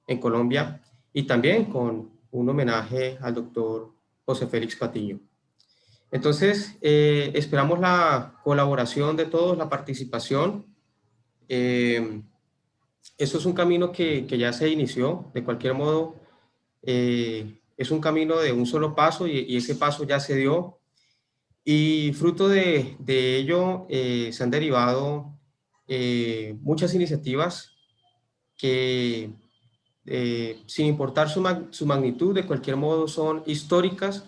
en Colombia y también con un homenaje al doctor José Félix Patiño. Entonces, esperamos la colaboración de todos, la participación. Esto es un camino que ya se inició. De cualquier modo, es un camino de un solo paso y ese paso ya se dio. Y fruto de ello se han derivado muchas iniciativas que, sin importar su magnitud, de cualquier modo son históricas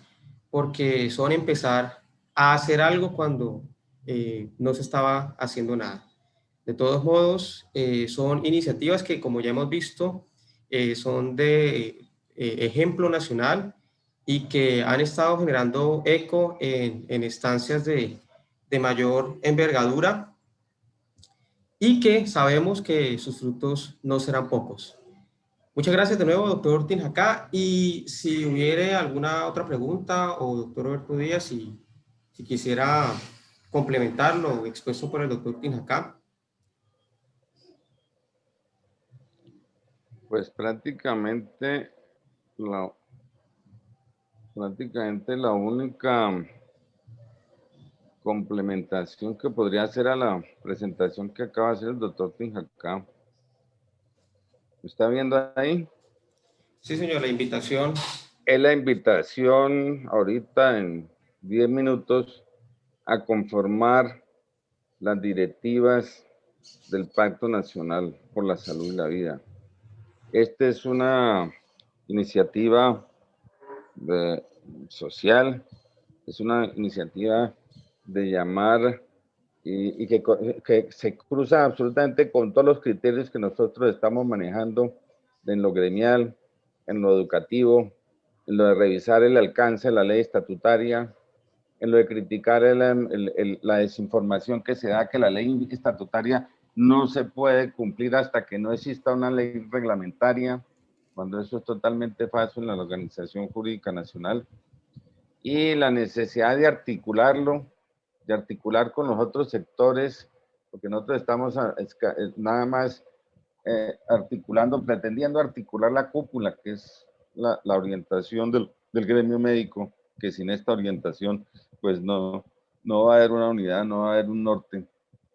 porque son empezar a hacer algo cuando no se estaba haciendo nada. De todos modos, son iniciativas que, como ya hemos visto, son de ejemplo nacional y que han estado generando eco en instancias de mayor envergadura y que sabemos que sus frutos no serán pocos. Muchas gracias de nuevo, doctor Tinjacá. Y si hubiere alguna otra pregunta, o doctor Roberto Díaz, si quisiera complementar lo expuesto por el doctor Tinjacá. Pues prácticamente la única complementación que podría hacer a la presentación que acaba de hacer el doctor Tinjacá. ¿Me está viendo ahí? Sí, señor, la invitación. Es la invitación ahorita en 10 minutos a conformar las directivas del Pacto Nacional por la Salud y la Vida. Esta es una iniciativa social, es una iniciativa de llamar y que se cruza absolutamente con todos los criterios que nosotros estamos manejando en lo gremial, en lo educativo, en lo de revisar el alcance de la ley estatutaria, en lo de criticar la desinformación que se da, que la ley estatutaria no se puede cumplir hasta que no exista una ley reglamentaria, cuando eso es totalmente falso en la Organización Jurídica Nacional, y la necesidad de articularlo, de articular con los otros sectores, porque nosotros estamos nada más articulando, pretendiendo articular la cúpula, que es la orientación del gremio médico, que sin esta orientación, pues no va a haber una unidad, no va a haber un norte.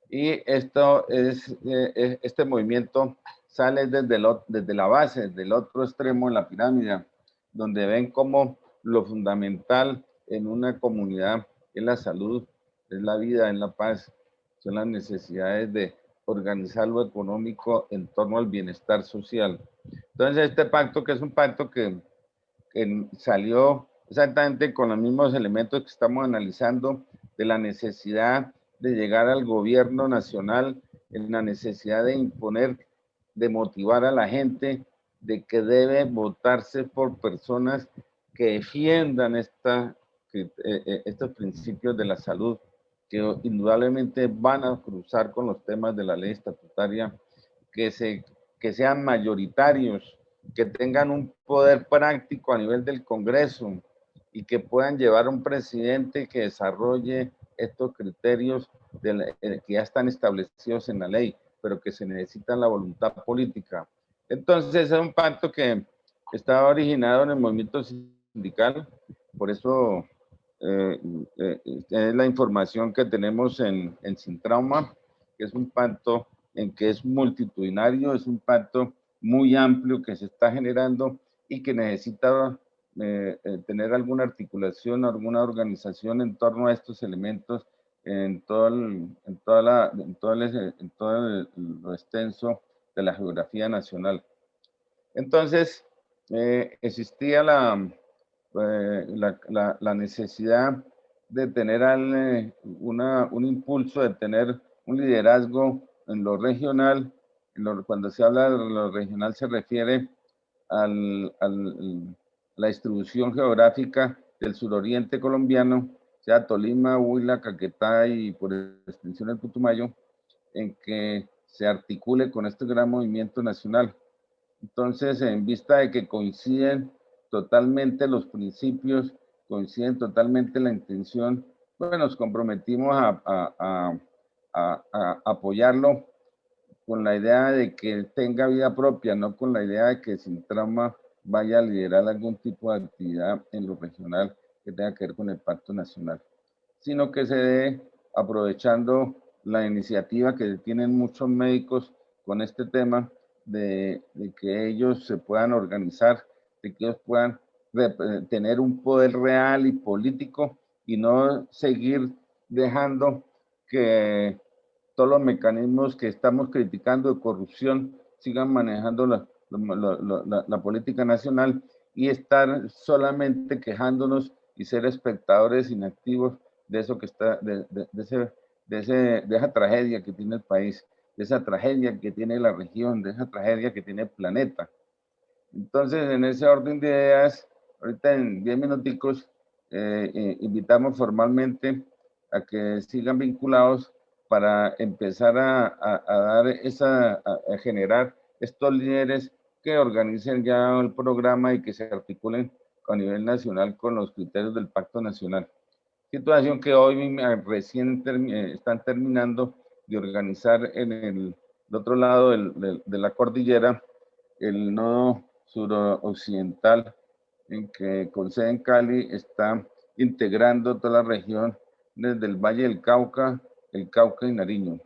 Y este movimiento sale desde la base, desde el otro extremo en la pirámide, donde ven cómo lo fundamental en una comunidad es la salud, es la vida, es la paz, son las necesidades de organizar lo económico en torno al bienestar social. Entonces, este pacto, que es un pacto que salió exactamente con los mismos elementos que estamos analizando, de la necesidad de llegar al gobierno nacional, en la necesidad de imponer, de motivar a la gente, de que debe votarse por personas que defiendan estos principios de la salud que indudablemente van a cruzar con los temas de la ley estatutaria, que sean mayoritarios, que tengan un poder práctico a nivel del Congreso y que puedan llevar a un presidente que desarrolle estos criterios que ya están establecidos en la ley, pero que se necesita la voluntad política. Entonces, es un pacto que estaba originado en el movimiento sindical, por eso es la información que tenemos en Sin Trauma, que es un pacto en que es multitudinario, es un pacto muy amplio que se está generando y que necesita tener alguna articulación, alguna organización en torno a estos elementos en todo lo extenso de la geografía nacional. Entonces, existía la necesidad de tener un impulso, de tener un liderazgo en lo regional. Cuando se habla de lo regional se refiere a la distribución geográfica del suroriente colombiano, sea Tolima, Huila, Caquetá y por extensión el Putumayo, en que se articule con este gran movimiento nacional. Entonces, en vista de que coinciden totalmente los principios, coinciden totalmente la intención, bueno, nos comprometimos a apoyarlo con la idea de que tenga vida propia, no con la idea de que Sin Trauma vaya a liderar algún tipo de actividad en lo regional que tenga que ver con el Pacto Nacional, sino que se dé aprovechando la iniciativa que tienen muchos médicos con este tema de que ellos se puedan organizar, de que ellos puedan tener un poder real y político y no seguir dejando que todos los mecanismos que estamos criticando de corrupción sigan manejando la política nacional y estar solamente quejándonos y ser espectadores inactivos de eso que está, de esa tragedia que tiene el país, de esa tragedia que tiene la región, de esa tragedia que tiene el planeta. Entonces, en ese orden de ideas, ahorita en 10 minuticos, invitamos formalmente a que sigan vinculados para empezar a generar estos líderes que organicen ya el programa y que se articulen a nivel nacional con los criterios del Pacto Nacional. Situación que hoy recién están terminando de organizar en el otro lado de la cordillera, el nodo suroccidental, en que con sede en Cali está integrando toda la región desde el Valle del Cauca, el Cauca y Nariño.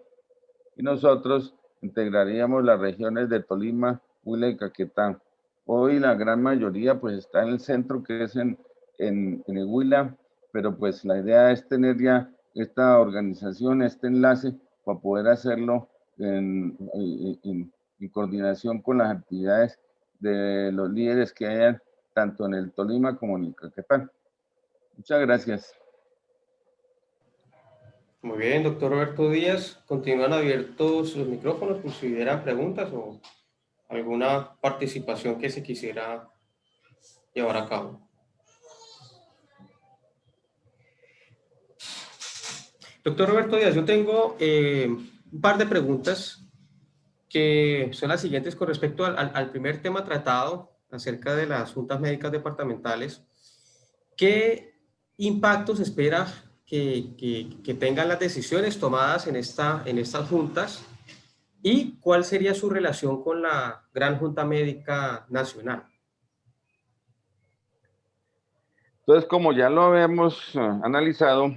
Y nosotros integraríamos las regiones de Tolima, Huila y Caquetá. Hoy la gran mayoría pues está en el centro, que es en el Huila, pero pues la idea es tener ya esta organización, este enlace, para poder hacerlo en coordinación con las actividades de los líderes que hayan tanto en el Tolima como en el Caquetá. Muchas gracias. Muy bien, doctor Roberto Díaz. Continúan abiertos los micrófonos por si hubieran preguntas o alguna participación que se quisiera llevar a cabo. Doctor Roberto Díaz, yo tengo un par de preguntas que son las siguientes con respecto al primer tema tratado acerca de las juntas médicas departamentales. ¿Qué impactos espera que tengan las decisiones tomadas en estas juntas? ¿Y cuál sería su relación con la Gran Junta Médica Nacional? Entonces, como ya lo habíamos analizado,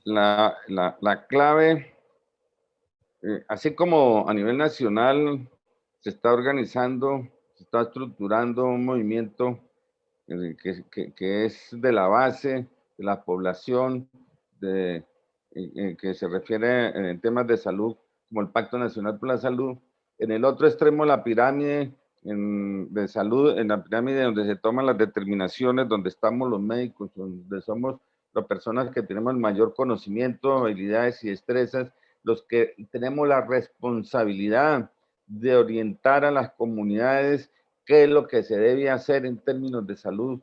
la clave, así como a nivel nacional se está organizando, se está estructurando un movimiento que es de la base, de la población, que se refiere en temas de salud, como el Pacto Nacional por la Salud. En el otro extremo, la pirámide de salud, en la pirámide donde se toman las determinaciones, donde estamos los médicos, donde somos las personas que tenemos el mayor conocimiento, habilidades y destrezas, los que tenemos la responsabilidad de orientar a las comunidades qué es lo que se debe hacer en términos de salud.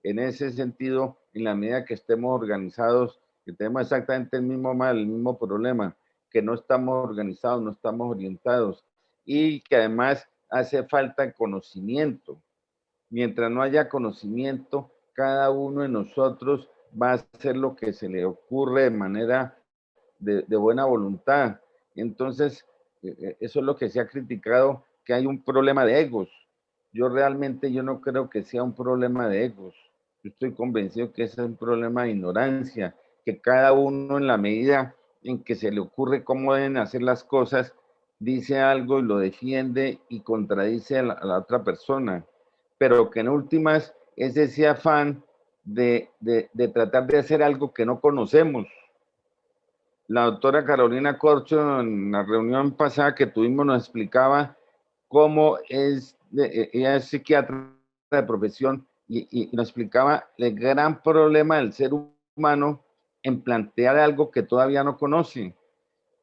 En ese sentido, en la medida que estemos organizados, que tenemos exactamente el mismo mal, el mismo problema, que no estamos organizados, no estamos orientados y que además hace falta conocimiento. Mientras no haya conocimiento, cada uno de nosotros va a hacer lo que se le ocurre de manera de buena voluntad. Entonces, eso es lo que se ha criticado, que hay un problema de egos. Yo no creo que sea un problema de egos. Yo estoy convencido que ese es un problema de ignorancia, que cada uno en la medida en que se le ocurre cómo deben hacer las cosas, dice algo y lo defiende y contradice a la otra persona. Pero que en últimas es ese afán de tratar de hacer algo que no conocemos. La doctora Carolina Corcho en la reunión pasada que tuvimos nos explicaba cómo ella es psiquiatra de profesión y nos explicaba el gran problema del ser humano en plantear algo que todavía no conoce.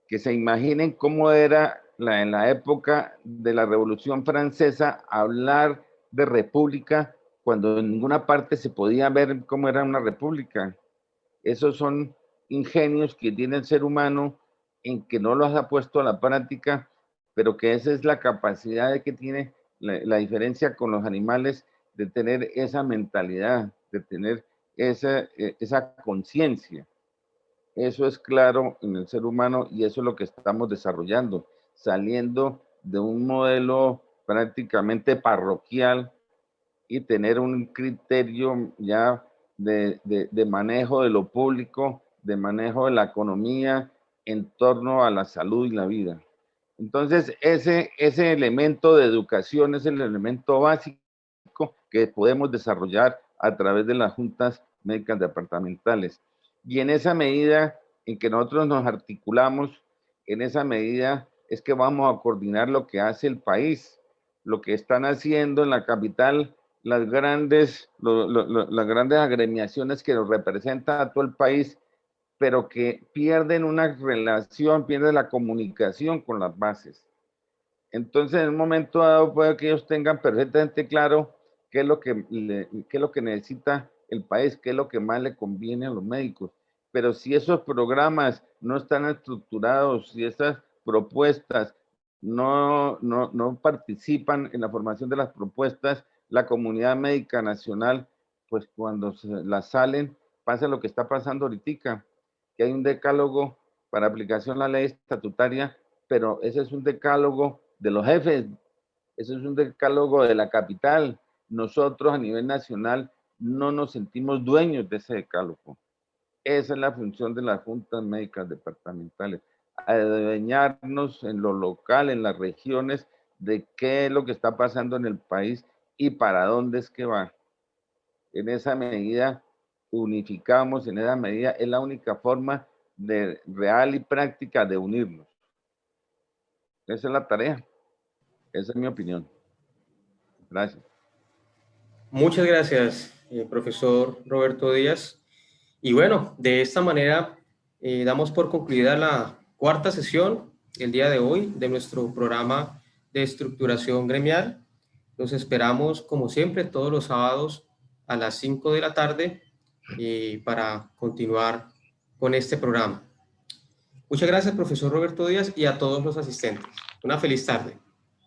Que se imaginen cómo era en la época de la Revolución Francesa hablar de república cuando en ninguna parte se podía ver cómo era una república. Esos son ingenios que tiene el ser humano en que no los ha puesto a la práctica, pero que esa es la capacidad que tiene la diferencia con los animales de tener esa mentalidad, de tener esa conciencia. Eso es claro en el ser humano y eso es lo que estamos desarrollando, saliendo de un modelo prácticamente parroquial y tener un criterio ya de manejo de lo público, de manejo de la economía en torno a la salud y la vida. Entonces, ese elemento de educación es el elemento básico que podemos desarrollar a través de las juntas médicas departamentales. Y en esa medida en que nosotros nos articulamos, en esa medida es que vamos a coordinar lo que hace el país, lo que están haciendo en la capital las grandes agremiaciones que nos representan a todo el país, pero que pierden una relación, pierden la comunicación con las bases. Entonces, en un momento dado, puede que ellos tengan perfectamente claro qué es lo que necesita el país, qué es lo que más le conviene a los médicos. Pero si esos programas no están estructurados, si esas propuestas no participan en la formación de las propuestas, la comunidad médica nacional, pues cuando las salen, pasa lo que está pasando ahorita, que hay un decálogo para aplicación de la ley estatutaria, pero ese es un decálogo de los jefes, ese es un decálogo de la capital. Nosotros a nivel nacional no nos sentimos dueños de ese decálogo. Esa es la función de las juntas médicas departamentales, adueñarnos en lo local, en las regiones, de qué es lo que está pasando en el país y para dónde es que va. En esa medida unificamos, en esa medida es la única forma de real y práctica de unirnos. Esa es la tarea. Esa es mi opinión. Gracias. Muchas gracias, profesor Roberto Díaz. Y bueno, de esta manera damos por concluida la cuarta sesión el día de hoy de nuestro programa de estructuración gremial. Los esperamos, como siempre, todos los sábados a las 5 de la tarde para continuar con este programa. Muchas gracias, profesor Roberto Díaz, y a todos los asistentes. Una feliz tarde.